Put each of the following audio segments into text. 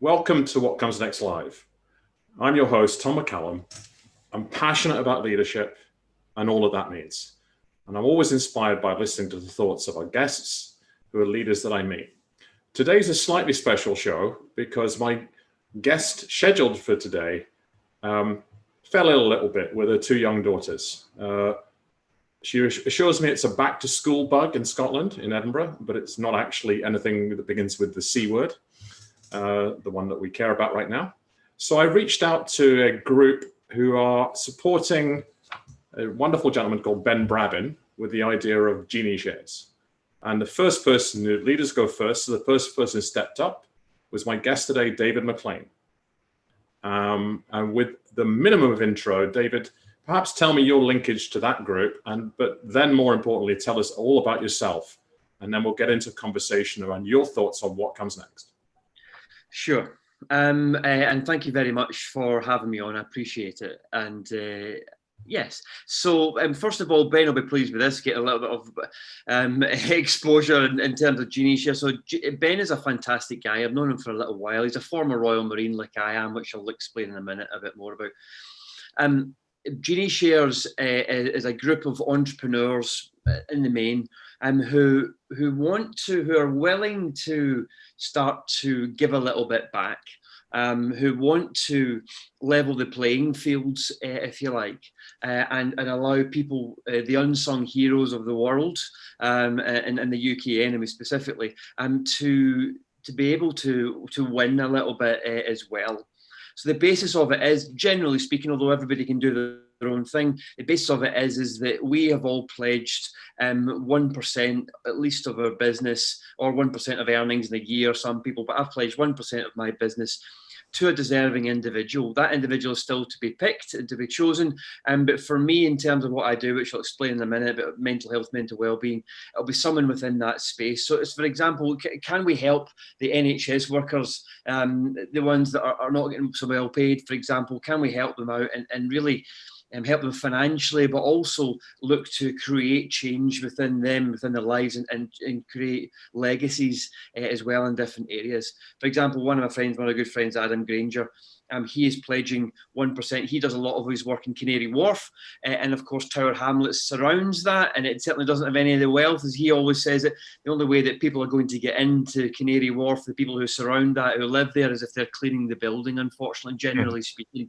Welcome to What Comes Next Live. I'm your host, Tom McCallum. I'm passionate about leadership and all that means. And I'm always inspired by listening to the thoughts of our guests who are leaders that I meet. Today's a slightly special show because my guest scheduled for today fell ill a little bit with her two young daughters. She assures me it's a back to school bug in Scotland, in Edinburgh, but it's not actually anything that begins with the C word. The one that we care about right now. So I reached out to a group who are supporting a wonderful gentleman called Ben Brabin with the idea of Genie shares. And the first person, the leaders go first, so the first person who stepped up was my guest today, David McLean. And with the minimum of intro, David, perhaps tell me your linkage to that group, but then more importantly, tell us all about yourself. And then we'll get into a conversation around your thoughts on what comes next. Sure. And thank you very much for having me on. I appreciate it. And yes. So first of all, Ben will be pleased with this, get a little bit of exposure in terms of Genie Share. So Ben is a fantastic guy. I've known him for a little while. He's a former Royal Marine like I am, which I'll explain in a minute a bit more about. Genie Shares is a group of entrepreneurs in the main who are willing to start to give a little bit back, who want to level the playing fields, if you like, and allow people, the unsung heroes of the world, in the UK anyway specifically, to be able to win a little bit as well. So the basis of it is, generally speaking, although everybody can do their own thing, the basis of it is that we have all pledged 1% at least of our business, or 1% of earnings in a year, some people, but I've pledged 1% of my business to a deserving individual. That individual is still to be picked and to be chosen. But for me, in terms of what I do, which I'll explain in a minute, about mental health, mental well-being, it'll be someone within that space. So it's, for example, can we help the NHS workers, the ones that are not getting so well paid, for example, can we help them out and really help them financially, but also look to create change within them, within their lives, and create legacies as well in different areas. For example, one of my good friends, Adam Granger, he is pledging 1%. He does a lot of his work in Canary Wharf, and of course Tower Hamlets surrounds that, and it certainly doesn't have any of the wealth, as he always says it. The only way that people are going to get into Canary Wharf, the people who surround that, who live there, is if they're cleaning the building, unfortunately, generally speaking.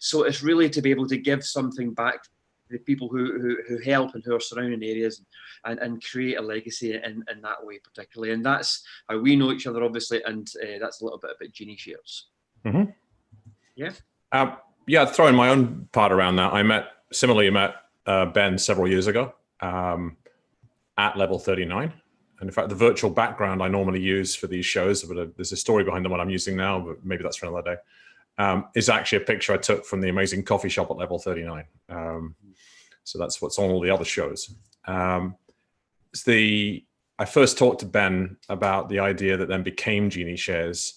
So it's really to be able to give something back to the people who help and who are surrounding areas, and create a legacy in that way particularly. And that's how we know each other, obviously, and that's a little bit about Genie Shares. Mm-hmm. Yeah. Yeah, throwing my own part around that. I met Ben several years ago at Level 39. And in fact, the virtual background I normally use for these shows, but there's a story behind the one I'm using now, but maybe that's for another day, is actually a picture I took from the amazing coffee shop at Level 39. So that's what's on all the other shows. I first talked to Ben about the idea that then became Genie Shares,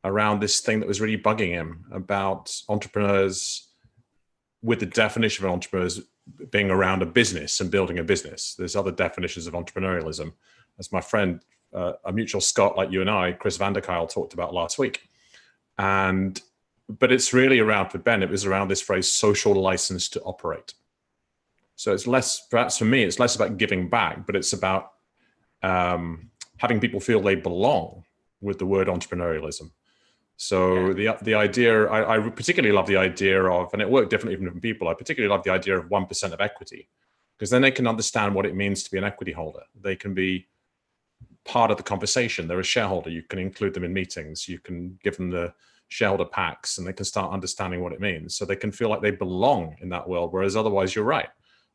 around this thing that was really bugging him about entrepreneurs, with the definition of entrepreneurs being around a business and building a business. There's other definitions of entrepreneurialism, as my friend, a mutual Scot like you and I, Chris van der Kuyl, talked about last week. But it's really around, for Ben, it was around this phrase, social license to operate. So it's less, perhaps for me, it's less about giving back, but it's about having people feel they belong with the word entrepreneurialism. So the idea, I particularly love the idea of, and it worked differently for different people, I particularly love the idea of 1% of equity, because then they can understand what it means to be an equity holder. They can be part of the conversation. They're a shareholder. You can include them in meetings. You can give them the shareholder packs, and they can start understanding what it means. So they can feel like they belong in that world, whereas otherwise, you're right.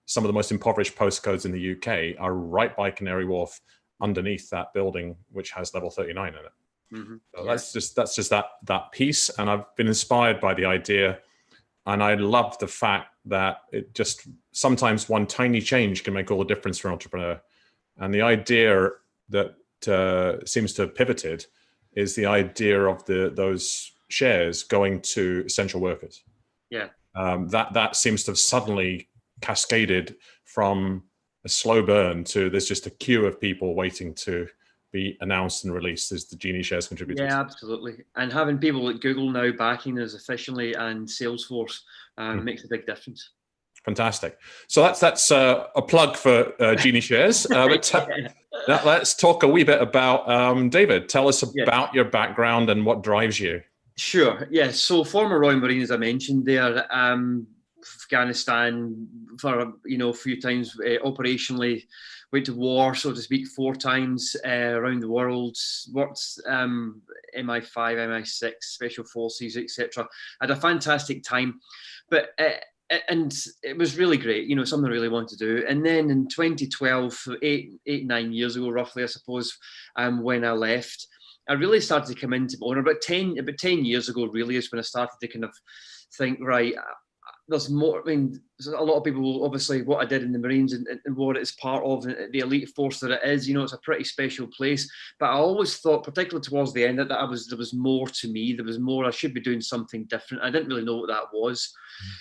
Some of the most impoverished postcodes in the UK are right by Canary Wharf, underneath that building, which has Level 39 in it. Mm-hmm. So that's just that piece. And I've been inspired by the idea, and I love the fact that it just, sometimes one tiny change can make all the difference for an entrepreneur. And the idea that seems to have pivoted is the idea of those shares going to essential workers. Yeah. That seems to have suddenly cascaded from a slow burn to there's just a queue of people waiting to be announced and released as the Genie Shares contributors. Yeah, absolutely. And having people like Google now backing us efficiently and Salesforce makes a big difference. Fantastic. So that's a plug for Genie Shares. But let's talk a wee bit about David. Tell us about your background and what drives you. Sure. Yeah. So former Royal Marine, as I mentioned there, Afghanistan for a few times operationally, went to war, so to speak, 4 times around the world. Worked MI5, MI6, Special Forces, etc. Had a fantastic time, but. And it was really great, something I really wanted to do. And then in 2012, 9 years ago, roughly, I suppose, when I left, I really started to come into my own. About 10 years ago, really, is when I started to kind of think, right, there's more. I mean, a lot of people, obviously, what I did in the Marines and what it's part of, the elite force that it is, it's a pretty special place. But I always thought, particularly towards the end, that there was more to me. There was more. I should be doing something different. I didn't really know what that was.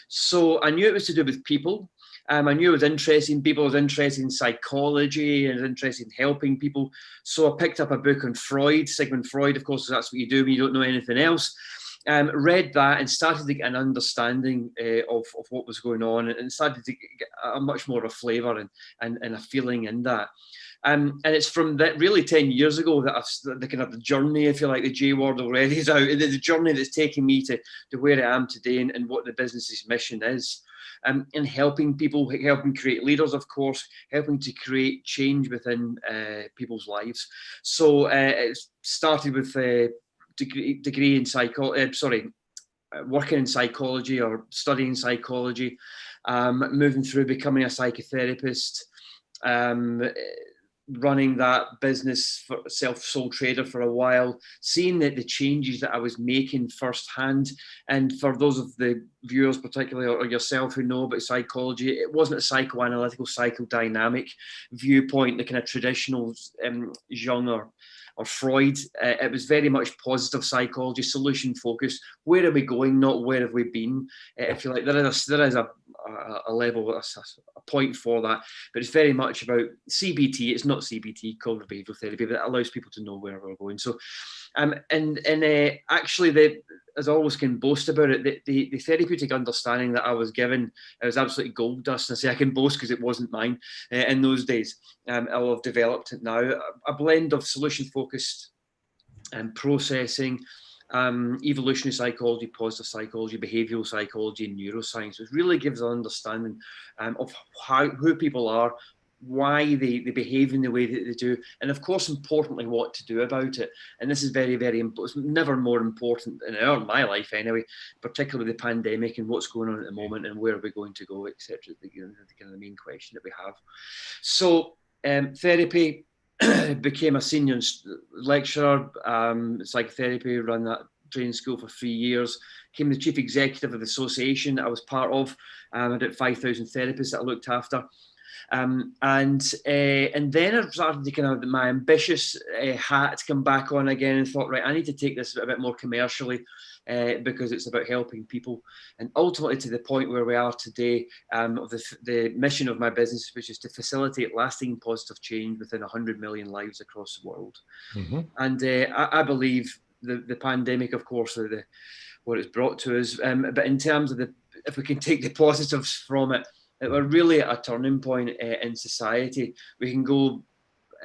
So I knew it was to do with people. I knew I was interested in people. I was interested in psychology and I was interested in helping people. So I picked up a book on Freud, Sigmund Freud, of course, that's what you do when you don't know anything else. Read that and started to get an understanding of what was going on and started to get a much more of a flavour and a feeling in that. And it's from that really 10 years ago that the kind of the journey, if you like, the J word already is out. The journey that's taken me to where I am today and what the business's mission is. In helping people, helping create leaders, of course, helping to create change within people's lives. So it started with degree in working in psychology or studying psychology, moving through becoming a psychotherapist, running that business for sole trader for a while, seeing that the changes that I was making firsthand. And for those of the viewers, particularly or yourself who know about psychology, it wasn't a psychoanalytical, psychodynamic viewpoint, the kind of traditional Jung or Freud. It was very much positive psychology, solution focused. Where are we going? Not where have we been? If you like, there is a level, a point for that, but it's very much about CBT. It's not CBT, cognitive behavioral therapy, but it allows people to know where we're going. So, actually, as I always can boast about it, the therapeutic understanding that I was given, it was absolutely gold dust. And I say I can boast because it wasn't mine in those days. I'll have developed it now. A blend of solution-focused processing, evolutionary psychology, positive psychology, behavioral psychology, and neuroscience, which really gives an understanding of who people are, why they behave in the way that they do, and of course, importantly, what to do about it. And this is very, very important. It's never more important in my life anyway, particularly the pandemic and what's going on at the moment and where are we going to go, etc. The kind of the main question that we have. So therapy, became a senior lecturer, psychotherapy, ran that training school for 3 years, became the chief executive of the association that I was part of. I had 5,000 therapists that I looked after. And then I started to kind of my ambitious hat to come back on again and thought, right, I need to take this a bit more commercially because it's about helping people. And ultimately to the point where we are today of the mission of my business, which is to facilitate lasting positive change within 100 million lives across the world. Mm-hmm. And I believe the pandemic, of course, what it's brought to us, but in terms of if we can take the positives from it, we're really at a turning point in society. We can go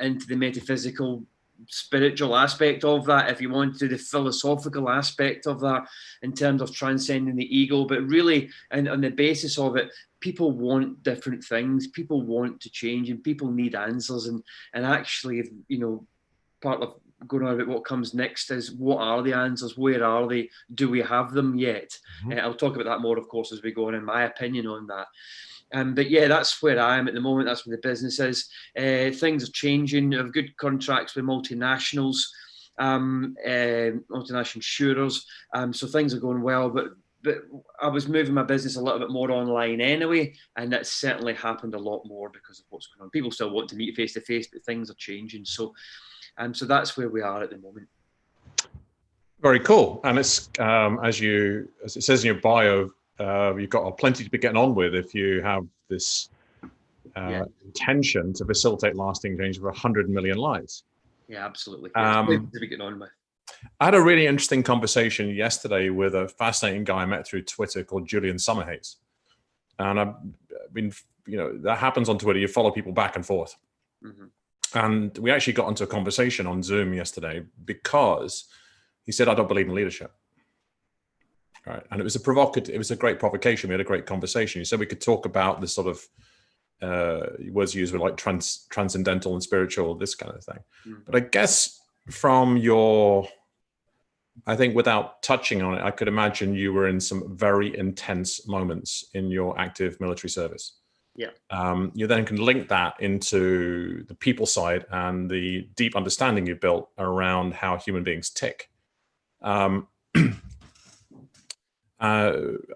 into the metaphysical, spiritual aspect of that, if you want to, the philosophical aspect of that, in terms of transcending the ego. But really, and on the basis of it, people want different things. People want to change, and people need answers. And actually, part of going on about what comes next is, what are the answers? Where are they? Do we have them yet? Mm-hmm. I'll talk about that more, of course, as we go on, in my opinion on that. But yeah, that's where I am at the moment. That's where the business is. Things are changing. I have good contracts with multinationals, multinational insurers. So things are going well. But I was moving my business a little bit more online anyway, and that's certainly happened a lot more because of what's going on. People still want to meet face to face, but things are changing. So that's where we are at the moment. Very cool. And it's as it says in your bio, you've got plenty to be getting on with if you have this intention to facilitate lasting change for 100 million lives. Yeah, absolutely. Yeah, it's to be getting on with. I had a really interesting conversation yesterday with a fascinating guy I met through Twitter called Julian Summerhays. And I've been, that happens on Twitter. You follow people back and forth. Mm-hmm. And we actually got into a conversation on Zoom yesterday because he said, I don't believe in leadership. Right. And it was a great provocation. We had a great conversation. He said we could talk about this sort of words used were like transcendental and spiritual, this kind of thing. Mm-hmm. But I guess I think without touching on it, I could imagine you were in some very intense moments in your active military service. Yeah. You then can link that into the people side and the deep understanding you've built around how human beings tick. I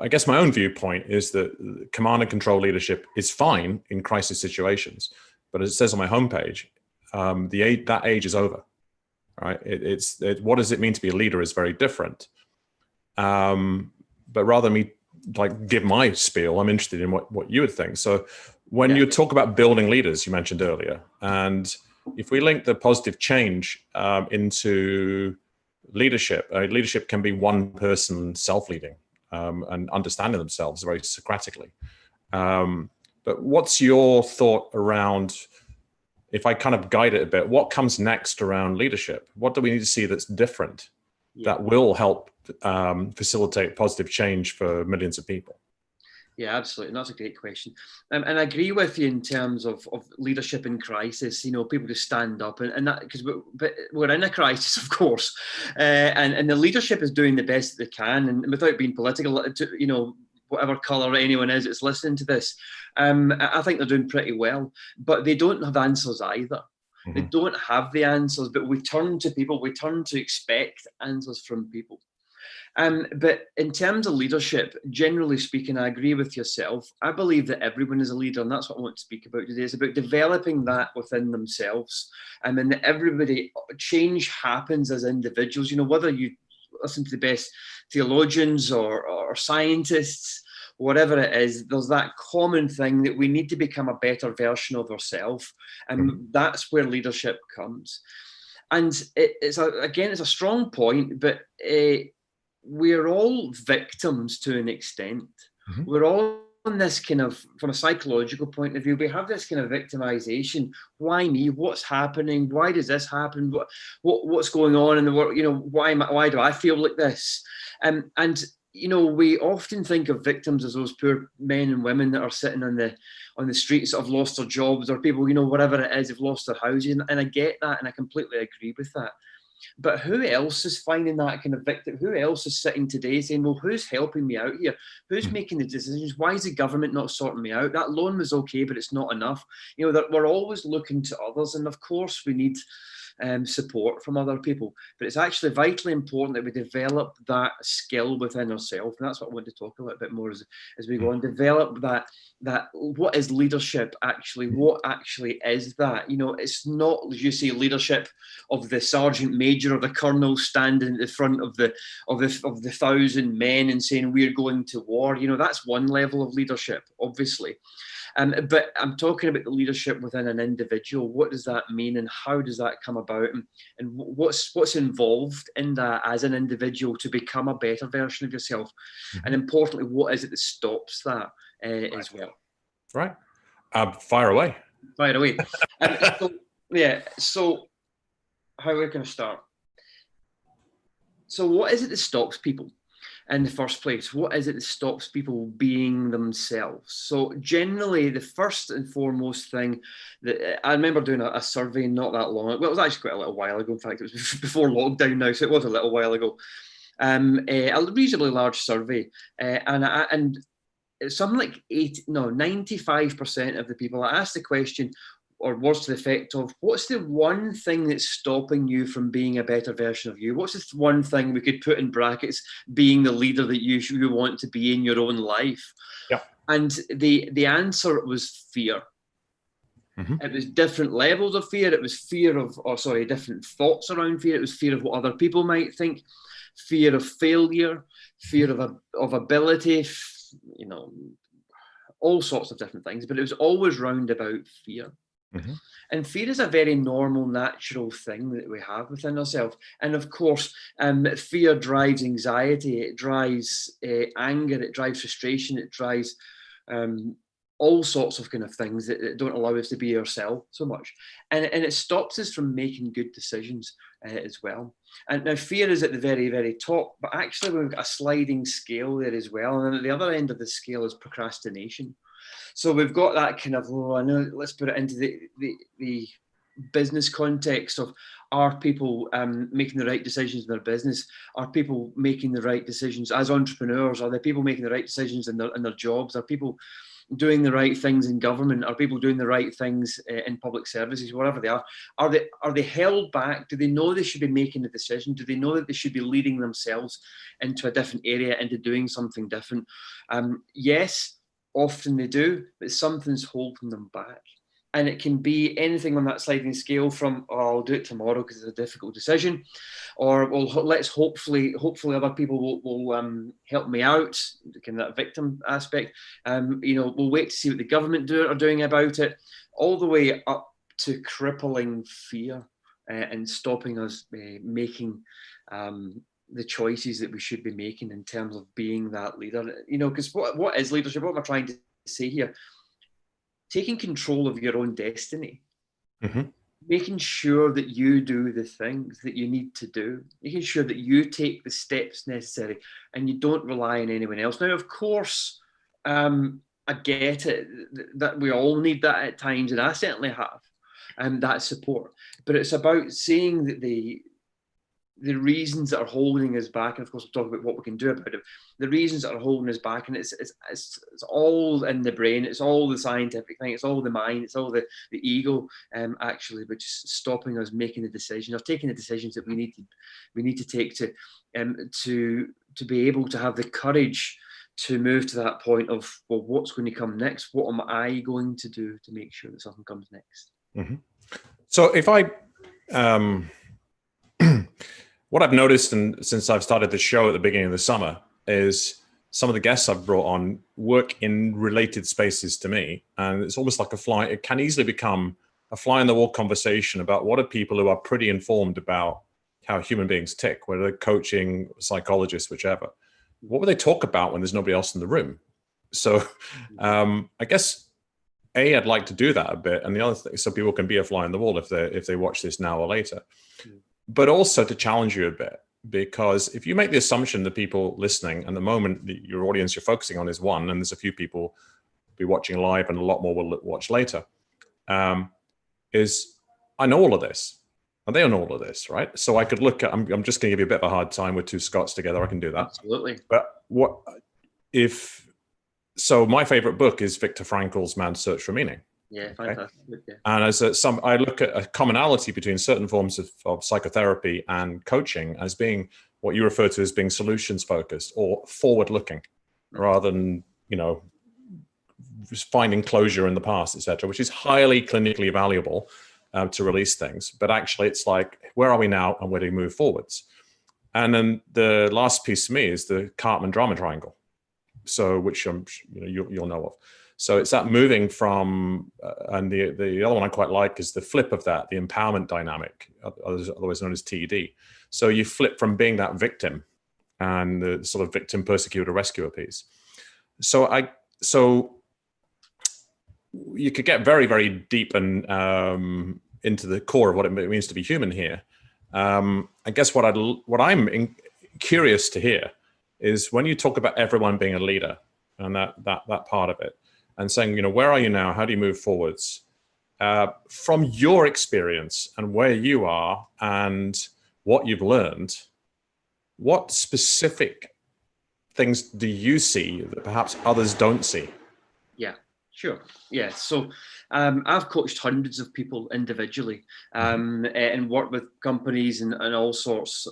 guess my own viewpoint is that command and control leadership is fine in crisis situations, but as it says on my homepage, that age is over. Right? What does it mean to be a leader is very different. But rather than me like give my spiel, I'm interested in what you would think. So when you talk about building leaders, you mentioned earlier, and if we link the positive change into leadership, leadership can be one person self-leading and understanding themselves very Socratically. But what's your thought around, if I kind of guide it a bit, what comes next around leadership? What do we need to see that's different that will help facilitate positive change for millions of people? Yeah, absolutely. And that's a great question. And I agree with you in terms of leadership in crisis, people to stand up and that, because we're in a crisis, of course. And the leadership is doing the best that they can. And without being political, whatever colour anyone is that's listening to this, I think they're doing pretty well. But they don't have answers either. Mm-hmm. They don't have the answers, but we turn to people. We turn to expect answers from people. But in terms of leadership, generally speaking, I agree with yourself. I believe that everyone is a leader, and that's what I want to speak about today. It's about developing that within themselves. And then change happens as individuals. Whether you listen to the best theologians or scientists, whatever it is, there's that common thing that we need to become a better version of ourselves. And that's where leadership comes. And it's a strong point, but we're all victims to an extent. Mm-hmm. We're all on this kind of, from a psychological point of view, we have this kind of victimization. Why me? What's happening? Why does this happen? What's going on in the world? Why do I feel like this? And we often think of victims as those poor men and women that are sitting on the streets that have lost their jobs, or people, whatever it is, have lost their houses. And I get that, and I completely agree with that. But who else is finding that kind of victim? Who else is sitting today saying, well, who's helping me out here? Who's making the decisions? Why is the government not sorting me out? That loan was okay, but it's not enough. That we're always looking to others. And of course, we need support from other people. But it's actually vitally important that we develop that skill within ourselves. And that's what I want to talk a little bit more as we go on. Develop that what is leadership actually? What actually is that? It's not, as you say, leadership of the sergeant major or the colonel standing at the front of the 1,000 men and saying we're going to war. That's one level of leadership, obviously. But I'm talking about the leadership within an individual. What does that mean, and how does that come about, and what's involved in that as an individual to become a better version of yourself? Mm-hmm. And importantly, what is it that stops that as well? Right. Fire away. Fire away. So how are we going to start? So what is it that stops people in the first place? What is it that stops people being themselves? So generally, the first and foremost thing that I remember doing a survey not that long. Well, it was actually quite a little while ago. In fact, it was before lockdown now, so it was a little while ago. A reasonably large survey, and something like 95% of the people, I asked the question, or words to the effect of, what's the one thing that's stopping you from being a better version of you? What's the one thing we could put in brackets, being the leader that you want to be in your own life? Yeah. And the answer was fear. Mm-hmm. It was different levels of fear. It was different thoughts around fear. It was fear of what other people might think, fear of failure, fear of ability, all sorts of different things. But it was always round about fear. Mm-hmm. And fear is a very normal, natural thing that we have within ourselves. And of course, fear drives anxiety, it drives anger, it drives frustration, it drives all sorts of kind of things that don't allow us to be ourselves so much. And it stops us from making good decisions as well. And now fear is at the very, very top, but actually we've got a sliding scale there as well. And at the other end of the scale is procrastination. So we've got that kind of, let's put it into the business context of, are people making the right decisions in their business? Are people making the right decisions as entrepreneurs? Are there people making the right decisions in their jobs? Are people doing the right things in government? Are people doing the right things in public services, wherever they are? Are they held back? Do they know they should be making a decision? Do they know that they should be leading themselves into a different area, into doing something different? Yes, often they do, but something's holding them back. And it can be anything on that sliding scale from, oh, I'll do it tomorrow because it's a difficult decision, or, well, let's hopefully other people will help me out, kind of that victim aspect. We'll wait to see what the government are doing about it, all the way up to crippling fear and stopping us making the choices that we should be making in terms of being that leader. Because what is leadership? What am I trying to say here? Taking control of your own destiny, mm-hmm. making sure that you do the things that you need to do, making sure that you take the steps necessary and you don't rely on anyone else. Now, of course, I get it that we all need that at times, and I certainly have that support. But it's about seeing that the reasons that are holding us back, and of course we'll talk about what we can do about it, the reasons that are holding us back, and it's all in the brain, it's all the scientific thing, it's all the mind, it's all the ego, actually, but just stopping us making the decision or taking the decisions that we need to take to be able to have the courage to move to that point of, well, what's going to come next? What am I going to do to make sure that something comes next? Mm-hmm. So if I what I've noticed, and since I've started the show at the beginning of the summer, is some of the guests I've brought on work in related spaces to me. And it's almost like it can easily become a fly in the wall conversation about what are people who are pretty informed about how human beings tick, whether they're coaching, psychologists, whichever. What would they talk about when there's nobody else in the room? So I guess, I'd like to do that a bit. And the other thing, so people can be a fly in the wall if they watch this now or later. But also to challenge you a bit, because if you make the assumption that people listening, and the moment that your audience you're focusing on is one, and there's a few people be watching live and a lot more will watch later, is I know all of this, and they know all of this, right? So I could look at, I'm just going to give you a bit of a hard time with two Scots together. I can do that. Absolutely. But so my favorite book is Viktor Frankl's Man's Search for Meaning. Yeah, fantastic. Okay. Yeah. And I look at a commonality between certain forms of psychotherapy and coaching as being what you refer to as being solutions focused or forward looking, rather than, just finding closure in the past, etc., which is highly clinically valuable to release things. But actually it's like, where are we now and where do we move forwards? And then the last piece to me is the Cartman drama triangle. So, which you'll know of. So it's that moving from, and the other one I quite like is the flip of that, the empowerment dynamic, otherwise known as TED. So you flip from being that victim and the sort of victim, persecutor, rescuer piece. So you could get very, very deep and into the core of what it means to be human here. I guess what I'm curious to hear is when you talk about everyone being a leader and that part of it, and saying, where are you now? How do you move forwards? From your experience and where you are and what you've learned, what specific things do you see that perhaps others don't see? Yeah, sure. Yeah. So I've coached hundreds of people individually and worked with companies and all sorts.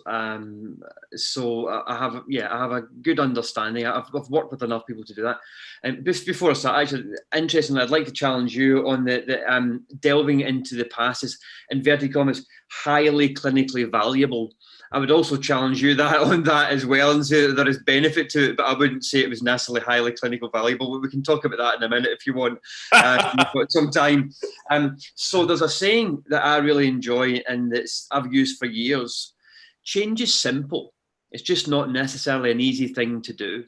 So I have a good understanding. I've worked with enough people to do that. And before I start, actually, interestingly, I'd like to challenge you on the delving into the past is, inverted commas, highly clinically valuable. I would also challenge you that on that as well and say that there is benefit to it, but I wouldn't say it was necessarily highly clinical valuable. But we can talk about that in a minute if you want. We've got some time. So there's a saying that I really enjoy and that I've used for years. Change is simple. It's just not necessarily an easy thing to do.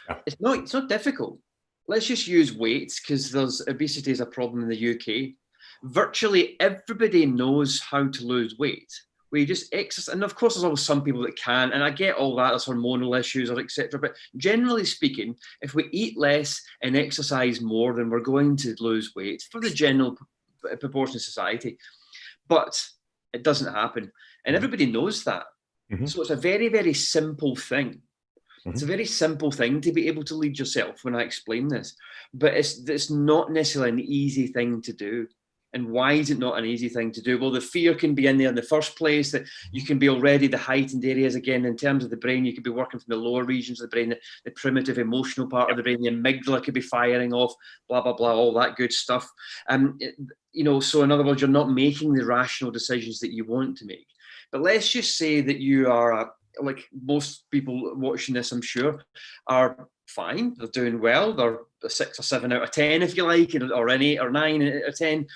Yeah. It's not difficult. Let's just use weights because there's obesity is a problem in the UK. Virtually everybody knows how to lose weight. We just exercise, and of course there's always some people that can, and I get all that, there's hormonal issues or etc. But generally speaking, if we eat less and exercise more, then we're going to lose weight for the general proportion of society. But it doesn't happen, and everybody knows that. Mm-hmm. So it's a very, very simple thing. Mm-hmm. It's a very simple thing to be able to lead yourself when I explain this, but it's not necessarily an easy thing to do. And why is it not an easy thing to do? Well, the fear can be in there in the first place, that you can be already the heightened areas again in terms of the brain. You could be working from the lower regions of the brain, the primitive emotional part of the brain, the amygdala could be firing off, blah, blah, blah, all that good stuff. So in other words, you're not making the rational decisions that you want to make. But let's just say that you are, like most people watching this, I'm sure, are fine. They're doing well. They're a 6 or 7 out of 10, if you like, or an 8 or 9 out of 10.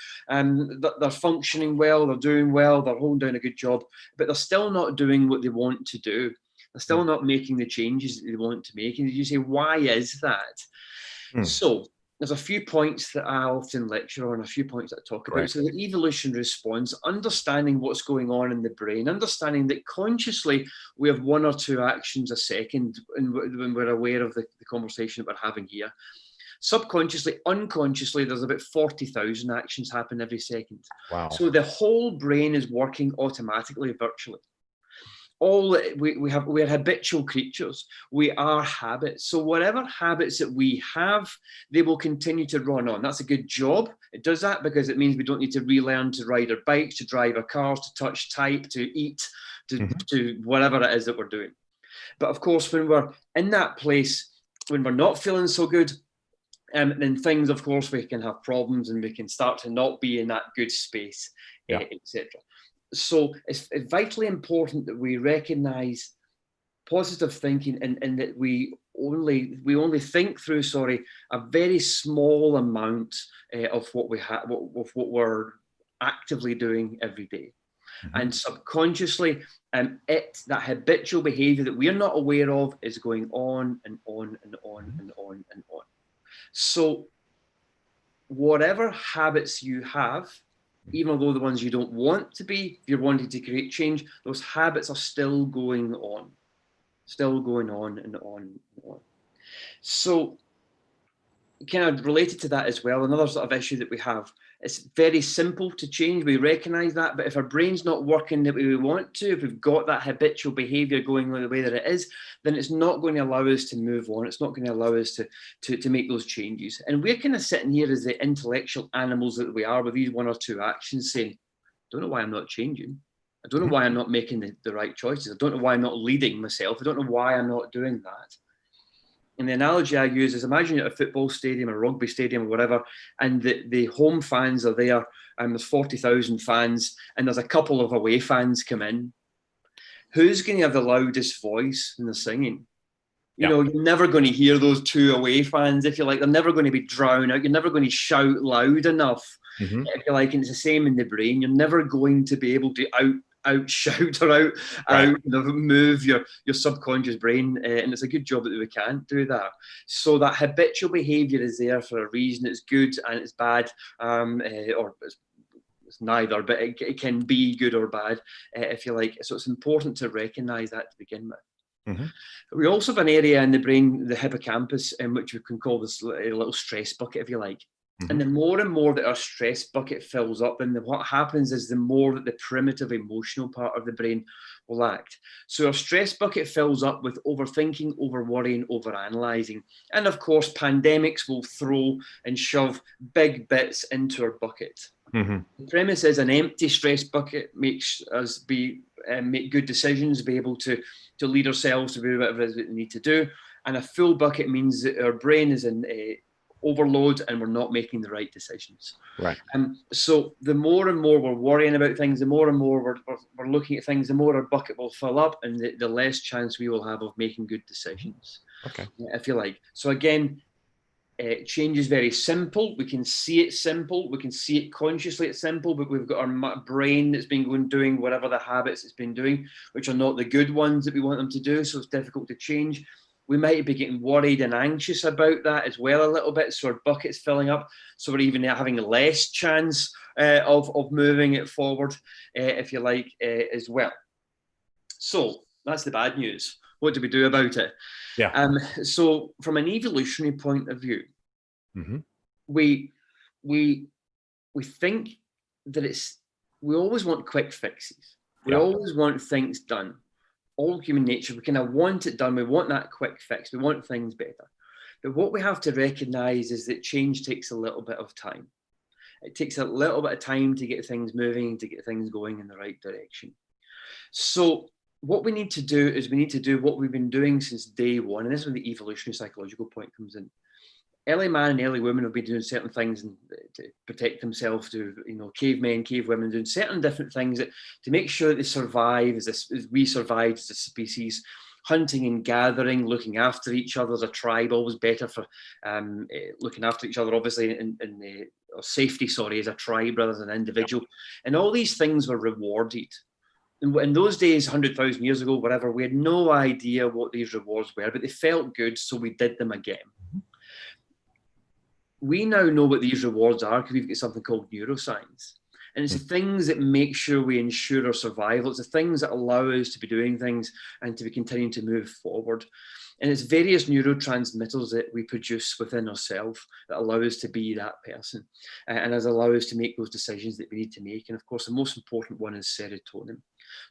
They're functioning well. They're doing well. They're holding down a good job, but they're still not doing what they want to do. They're still not making the changes that they want to make. And you say, why is that? So there's a few points that I often lecture on, a few points that I talk about. Right. So the evolution response, understanding what's going on in the brain, understanding that consciously we have 1 or 2 actions a second when we're aware of the conversation that we're having here. Subconsciously, unconsciously, there's about 40,000 actions happen every second. Wow. So the whole brain is working automatically, virtually. We're habitual creatures. We are habits. So whatever habits that we have, they will continue to run on. That's a good job. It does that because it means we don't need to relearn to ride our bikes, to drive our cars, to touch, type, to eat, to whatever it is that we're doing. But of course, when we're in that place, when we're not feeling so good, then things, of course, we can have problems and we can start to not be in that good space, etc. So it's vitally important that we recognize positive thinking and that we only think through, a very small amount of what we have, of what we're actively doing every day. Mm-hmm. And subconsciously, that habitual behavior that we're not aware of is going on and on and on and on and on. So whatever habits you have, even though the ones you don't want to be, if you're wanting to create change, those habits are still going on and on and on. So kind of related to that as well, another sort of issue that we have, it's very simple to change. We recognize that, but if our brain's not working the way we want to, if we've got that habitual behavior going the way that it is, then it's not going to allow us to move on. It's not going to allow us to make those changes. And we're kind of sitting here as the intellectual animals that we are with these 1 or 2 actions saying, I don't know why I'm not changing. I don't know why I'm not making the right choices. I don't know why I'm not leading myself. I don't know why I'm not doing that. And the analogy I use is, imagine you're at a football stadium, a rugby stadium or whatever, and the home fans are there, and there's 40,000 fans, and there's a couple of away fans come in. Who's going to have the loudest voice when they're singing? You know, you're never going to hear those 2 away fans, if you like. They're never going to be drowned out. You're never going to shout loud enough, if you like. And it's the same in the brain. You're never going to be able to outshout or move your subconscious brain, and it's a good job that we can't do that. So that habitual behavior is there for a reason. It's good and it's bad, or it's neither, but it can be good or bad, if you like. So it's important to recognize that to begin with. Mm-hmm. We also have an area in the brain, the hippocampus, in which we can call this a little stress bucket, if you like. Mm-hmm. And the more and more that our stress bucket fills up, then what happens is the more that the primitive emotional part of the brain will act. So our stress bucket fills up with overthinking, over-worrying, over-analysing. And of course, pandemics will throw and shove big bits into our bucket. Mm-hmm. The premise is an empty stress bucket makes us make good decisions, be able to lead ourselves to do whatever it is that we need to do. And a full bucket means that our brain is in overload and we're not making the right decisions. Right. So the more and more we're worrying about things, the more and more we're looking at things, the more our bucket will fill up, and the less chance we will have of making good decisions. Okay. If you like. So again, change is very simple. We can see it simple. We can see it consciously. It's simple, but we've got our brain that's been doing whatever the habits it's been doing, which are not the good ones that we want them to do. So it's difficult to change. We might be getting worried and anxious about that as well a little bit. So our bucket's filling up. So we're even having less chance of moving it forward, if you like, as well. So that's the bad news. What do we do about it? Yeah. So from an evolutionary point of view, we think that we always want quick fixes. We always want things done. All human nature, we kind of want it done. We want that quick fix. We want things better. But what we have to recognize is that change takes a little bit of time. It takes a little bit of time to get things moving, to get things going in the right direction. So what we need to do is we need to do what we've been doing since day one. And this is where the evolutionary psychological point comes in. Early man and early women have been doing certain things to protect themselves, cavemen, cavewomen, doing certain different things to make sure that they survive as we survived as a species. Hunting and gathering, looking after each other as a tribe, always better for looking after each other, obviously, or safety, as a tribe rather than an individual. And all these things were rewarded. In those days, 100,000 years ago, whatever, we had no idea what these rewards were, but they felt good, so we did them again. We now know what these rewards are because we've got something called neuroscience. And it's the things that make sure we ensure our survival. It's the things that allow us to be doing things and to be continuing to move forward. And it's various neurotransmitters that we produce within ourselves that allow us to be that person and allow us to make those decisions that we need to make. And of course, the most important one is serotonin.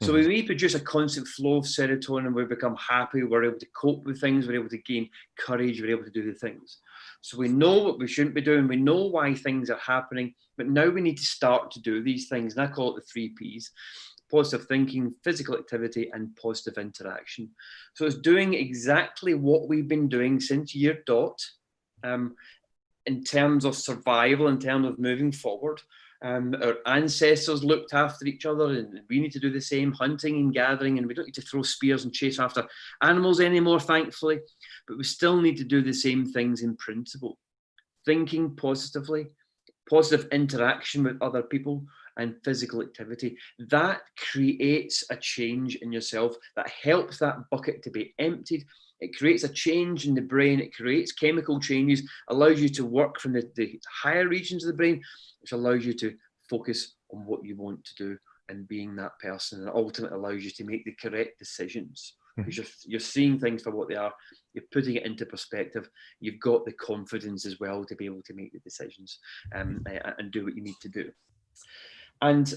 So when we produce a constant flow of serotonin, we become happy, we're able to cope with things, we're able to gain courage, we're able to do the things. So we know what we shouldn't be doing, we know why things are happening, but now we need to start to do these things. And I call it the 3 Ps. Positive thinking, physical activity, and positive interaction. So it's doing exactly what we've been doing since year dot in terms of survival, in terms of moving forward. Our ancestors looked after each other, and we need to do the same, hunting and gathering, and we don't need to throw spears and chase after animals anymore, thankfully, but we still need to do the same things in principle. Thinking positively, positive interaction with other people, and physical activity. That creates a change in yourself that helps that bucket to be emptied. It creates a change in the brain. It creates chemical changes, allows you to work from the higher regions of the brain, which allows you to focus on what you want to do and being that person, and ultimately allows you to make the correct decisions because you're seeing things for what they are. You're putting it into perspective. You've got the confidence as well to be able to make the decisions and do what you need to do. And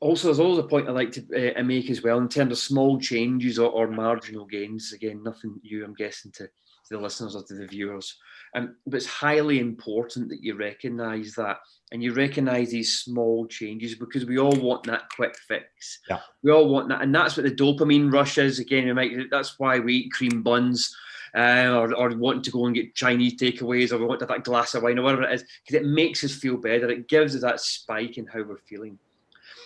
also, there's always a point I like to make as well in terms of small changes or marginal gains. Again, nothing new, I'm guessing, to the listeners or to the viewers. But it's highly important that you recognise that, and you recognise these small changes, because we all want that quick fix. Yeah. We all want that, and that's what the dopamine rush is. Again, that's why we eat cream buns. Or wanting to go and get Chinese takeaways, or we want to have that glass of wine, or whatever it is, because it makes us feel better. It gives us that spike in how we're feeling.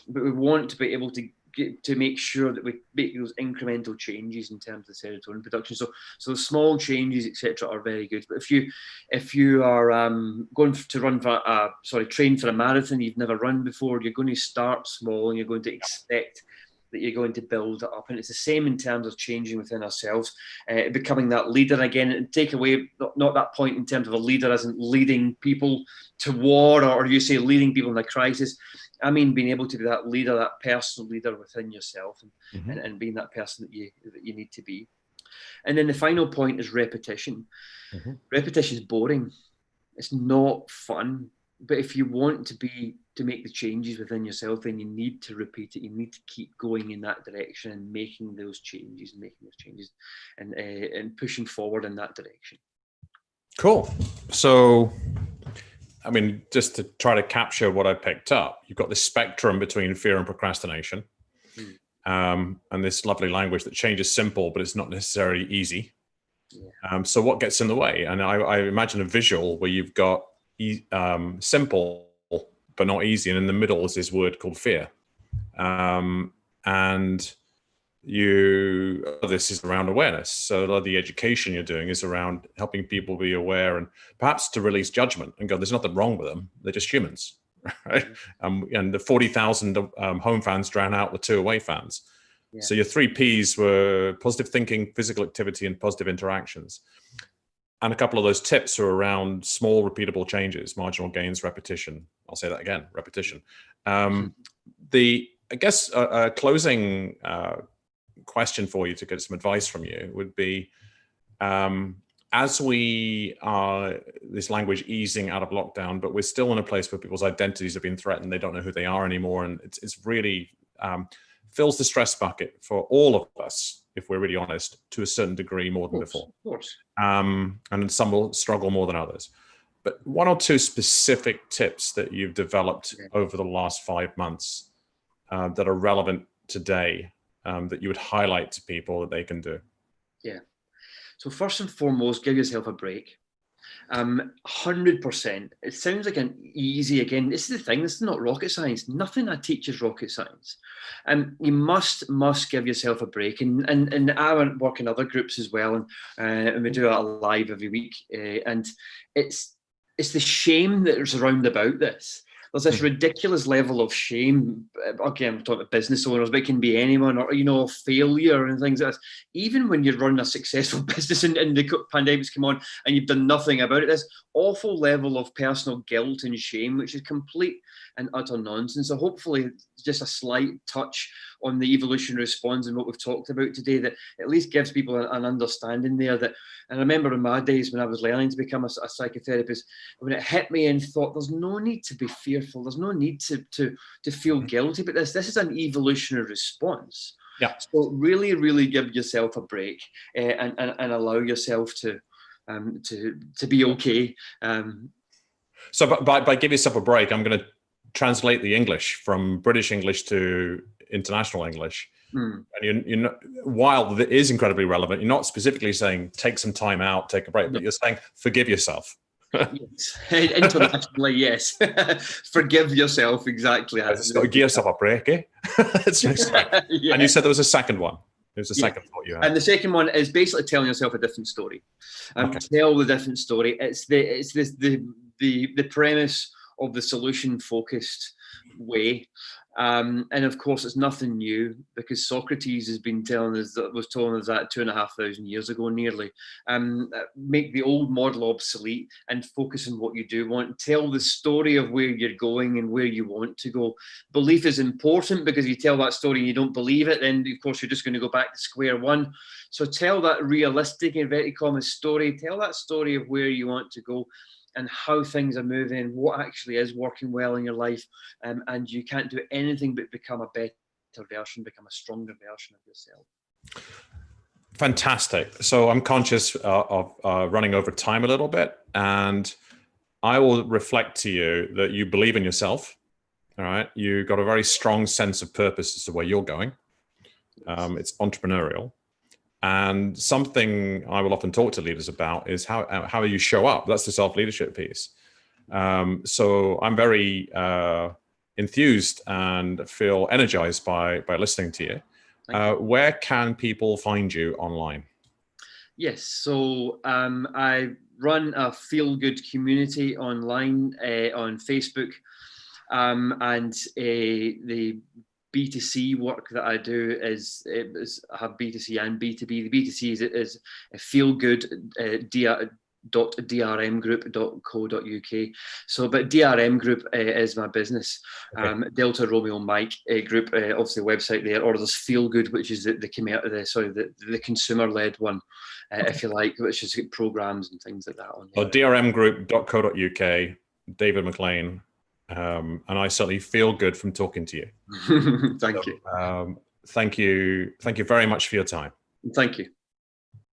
But we want to be able to make sure that we make those incremental changes in terms of serotonin production. So the small changes, etc., are very good. But if you are going to train for a marathon you've never run before, you're going to start small and you're going to expect that you're going to build it up. And it's the same in terms of changing within ourselves, becoming that leader again, and take away not that point in terms of a leader as in leading people to war, or you say leading people in a crisis. I mean, being able to be that leader, that personal leader within yourself, and being that person that you need to be. And then the final point is repetition. Repetition is boring. It's not fun. But if you want to make the changes within yourself, then you need to repeat it. You need to keep going in that direction and making those changes and pushing forward in that direction. Cool. So, I mean, just to try to capture what I picked up, you've got this spectrum between fear and procrastination, and this lovely language that change is simple, but it's not necessarily easy. So what gets in the way? And I imagine a visual where you've got simple but not easy, and in the middle is this word called fear. And this is around awareness. So a lot of the education you're doing is around helping people be aware and perhaps to release judgment and go, there's nothing wrong with them. They're just humans, right? And the 40,000 home fans drown out the 2 away fans. Yeah. So your 3 Ps were positive thinking, physical activity, and positive interactions. And a couple of those tips are around small repeatable changes, marginal gains, repetition. I'll say that again, repetition. I guess a closing question for you to get some advice from you would be, as we are this language easing out of lockdown, but we're still in a place where people's identities have been threatened. They don't know who they are anymore. And it's really fills the stress bucket for all of us, if we're really honest, to a certain degree more than before. Of course. And some will struggle more than others. But 1 or 2 specific tips that you've developed over the last 5 months that are relevant today, that you would highlight to people that they can do? Yeah. So first and foremost, give yourself a break. 100%. It sounds like an easy, again, this is the thing, this is not rocket science. Nothing I teach is rocket science. You must give yourself a break. And I work in other groups as well, and we do a live every week. And it's the shame that is around about this. There's this ridiculous level of shame. Again, I'm talking about business owners, but it can be anyone, or, failure and things like that. Even when you run a successful business and the pandemic's come on and you've done nothing about it, this awful level of personal guilt and shame, which is complete and utter nonsense. So hopefully just a slight touch on the evolutionary response and what we've talked about today, that at least gives people an understanding there. That, and I remember in my days when I was learning to become a psychotherapist, when it hit me and thought, there's no need to be fearful. There's no need to feel guilty, but this is an evolutionary response. Yeah. So really, really give yourself a break and allow yourself to be okay. So by give yourself a break, I'm going to translate the English from British English to international English. And you're while it is incredibly relevant, you're not specifically saying take some time out, take a break, but you're saying forgive yourself. Yes. Internationally, yes. Forgive yourself, exactly. Give yourself a break, eh? Yeah. And you said there was a second one. There's a second thought you had. And the second one is basically telling yourself a different story. Tell the different story. It's the premise of the solution-focused way. And of course, it's nothing new, because Socrates has been telling us that 2,500 years ago, nearly. Make the old model obsolete and focus on what you do want. Tell the story of where you're going and where you want to go. Belief is important, because if you tell that story and you don't believe it, then of course you're just going to go back to square one. So tell that realistic, inverted commas, story. Tell that story of where you want to go and how things are moving, what actually is working well in your life. And you can't do anything but become a better version, become a stronger version of yourself. Fantastic. So I'm conscious of running over time a little bit, and I will reflect to you that you believe in yourself. All right. You got a very strong sense of purpose as to where you're going. It's entrepreneurial. And something I will often talk to leaders about is how you show up. That's the self-leadership piece. So I'm very enthused and feel energized by listening to you. Where can people find you online? Yes, so I run a feel-good community online on Facebook, and the B2C work that I do is I have B2C and B2B. The B2C is a feelgood.drmgroup.co.uk. So, but DRM Group is my business. Okay. Delta Romeo Mike Group, obviously the website there, or there's Feelgood, which is the consumer-led one, if you like, which is programs and things like that on there. drmgroup.co.uk, David McLean. And I certainly feel good from talking to you. Thank you. Thank you very much for your time. Thank you.